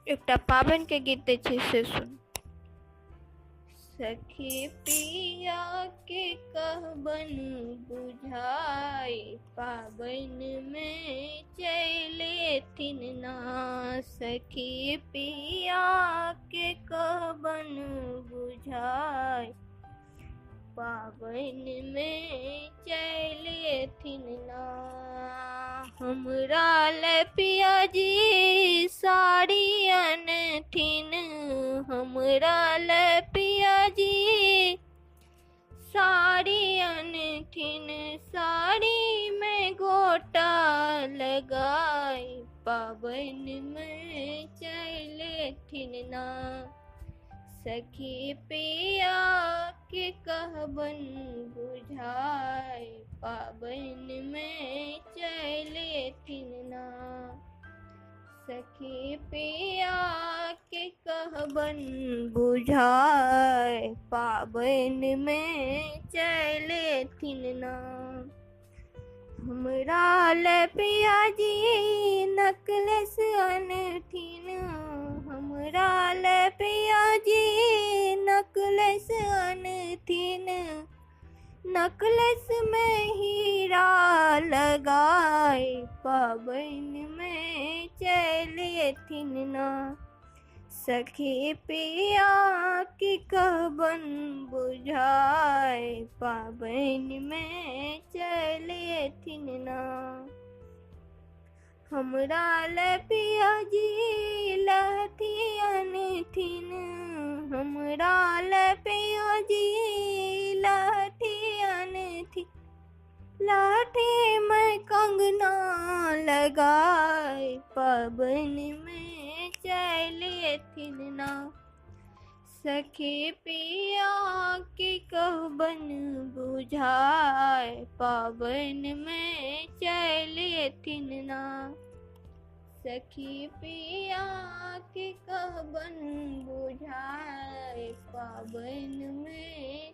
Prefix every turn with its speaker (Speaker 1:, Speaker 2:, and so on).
Speaker 1: एकटा पाबनि के गीत दै छी से सुन। सखी पिया के कहबन बुझाई, पाबनि में चलेथिन ना। सखी पिया के कहबन बुझाई, पाबनि में चलेथिन ना। हमरा ले पिया जी साड़ी अनथिन, हमरा ले पिया जी साड़ी अनथिन। साड़ी में गोटा लगाई, पाबनि में चलेथिन ना। सखी पिया के कहबन बुझाई, पाबनि में चलेथिन ना। सखी पिया के कहबन बुझाई, पाबनि में चलेथिन ना। हमरा ले पिया जी नकलेस अनथिन, हमरा ले पिया जी नकलेस अनथिन। नकलेस में हीरा लगाई, पाबनि में चलेथिन ना। सखी पिया की कहबन बुझाई, पाबनि में चलेथिन ना। हमरा ले पिया जी लहठी अनथिन, हमरा ले पिया जी लहठी अनथिन। लाठी में कंगना लगाई, पाबनि में चलेथिन ना। सखी पिया की कहबन बुझाई, पाबनि में चलेथिन ना। सखी पिया की कहबन बुझाई, पाबनि में